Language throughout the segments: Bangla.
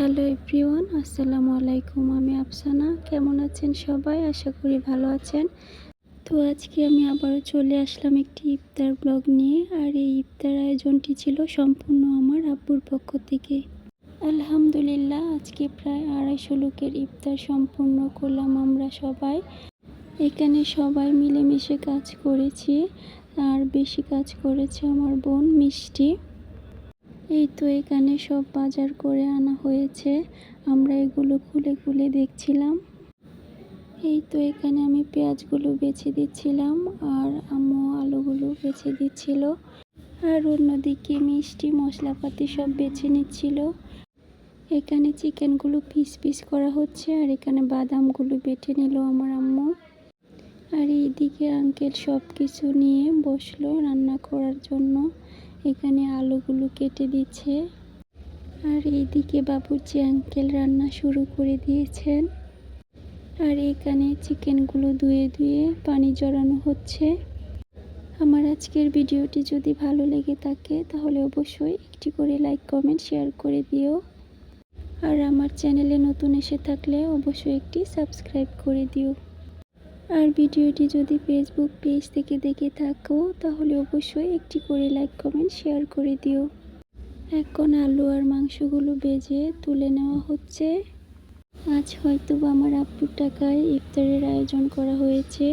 হ্যালো এভরিওয়ান, আসসালামু আলাইকুম। আমি আফসানা। কেমন আছেন সবাই? আশা করি ভালো আছেন। তো আজকে আমি আবারও চলে আসলাম একটি ইফতার ব্লগ নিয়ে। আর এই ইফতার আয়োজনটি ছিল সম্পূর্ণ আমার আব্বুর পক্ষ থেকে। আলহামদুলিল্লাহ, আজকে প্রায় 250 লোকের ইফতার সম্পূর্ণ করলাম আমরা সবাই। এখানে সবাই মিলেমিশে কাজ করেছি, আর বেশি কাজ করেছে আমার বোন মিষ্টি। এই তো এখানে সব বাজার করে আনা হয়েছে, আমরা এগুলো খুলে খুলে দেখছিলাম। এই তো এখানে আমি পেঁয়াজগুলো বেছে দিচ্ছিলাম, আর আম্মু আলুগুলো বেছে দিচ্ছিল। আর অন্যদিকে মিষ্টি মশলাপাতি সব বেছে নিচ্ছিল। এখানে চিকেনগুলো পিস পিস করা হচ্ছে, আর এখানে বাদামগুলো বেটে নিল আমার আম্মু। আর এইদিকে আঙ্কেল সব কিছু নিয়ে বসলো রান্না করার জন্য। এখানে আলুগুলো কেটে দিচ্ছে, আর এইদিকে বাবুর্চি আঙ্কেল রান্না শুরু করে দিয়েছেন। আর এখানে চিকেনগুলো ধুয়ে ধুয়ে পানি জড়ানো হচ্ছে। আমার আজকের ভিডিওটি যদি ভালো লেগে থাকে তাহলে অবশ্যই একটি করে লাইক কমেন্ট শেয়ার করে দিও। আর আমার চ্যানেলে নতুন এসে থাকলে অবশ্যই একটি সাবস্ক্রাইব করে দিও। আর ভিডিওটি যদি ফেসবুক পেজ থেকে দেখে থাকো তাহলে অবশ্যই একটি করে লাইক কমেন্ট শেয়ার করে দিও। এখন আলু আর মাংসগুলো ভেজে তুলে নেওয়া হচ্ছে। আজ হয়তো আমার আব্বুর টাকায় ইফতারের আয়োজন করা হয়েছে,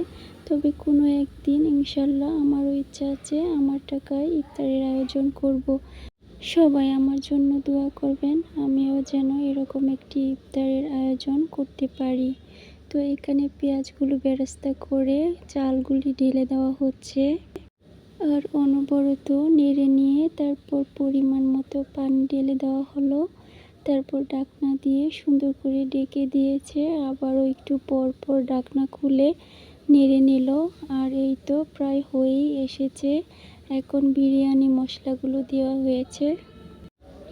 তবে কোনো একদিন ইনশাল্লাহ আমারও ইচ্ছা আছে আমার টাকায় ইফতারের আয়োজন করব। সবাই আমার জন্য দোয়া করবেন, আমিও যেন এরকম একটি ইফতারের আয়োজন করতে পারি। তো এখানে পেঁয়াজগুলো বেরেস্তা করে চালগুলি ঢেলে দেওয়া হচ্ছে, আর অনবরত নেড়ে নিয়ে তারপর পরিমাণ মতো পানি ঢেলে দেওয়া হলো। তারপর ঢাকনা দিয়ে সুন্দর করে ঢেকে দিয়েছে, আবারও একটু পর পর ঢাকনা খুলে নেড়ে নিল। আর এই তো প্রায় হয়েই এসেছে। এখন বিরিয়ানি মশলাগুলো দেওয়া হয়েছে।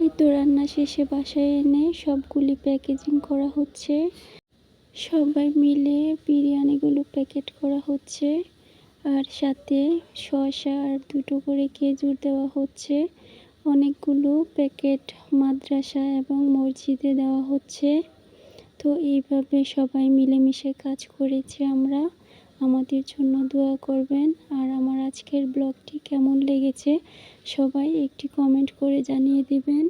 এই তো রান্না শেষে বাসায় এনে সবগুলি প্যাকেজিং করা হচ্ছে। সবাই মিলে বিরিয়ানিগুলো প্যাকেট করা হচ্ছে, আর সাথে শসা আর 2টো করে খেজুর দেওয়া হচ্ছে। অনেকগুলো প্যাকেট মাদ্রাসা এবং মসজিদে দেওয়া হচ্ছে। তো এইভাবে সবাই মিলেমিশে কাজ করেছি আমরা। আমাদের জন্য দোয়া করবেন। আর আমার আজকের ব্লগটি কেমন লেগেছে সবাই একটি কমেন্ট করে জানিয়ে দিবেন।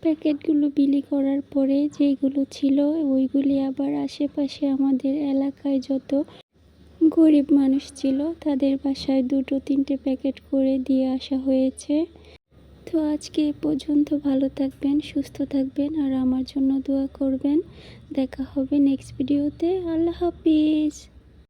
প্যাকেটগুলো বিলি করার পরে যেগুলো ছিল ওইগুলি আবার আশেপাশে আমাদের এলাকায় যত গরিব মানুষ ছিল তাদের বাসায় 2-3টে প্যাকেট করে দিয়ে আসা হয়েছে। তো আজকে এ পর্যন্ত। ভালো থাকবেন, সুস্থ থাকবেন, আর আমার জন্য দোয়া করবেন। দেখা হবে নেক্সট ভিডিওতে। আল্লাহ হাফিজ।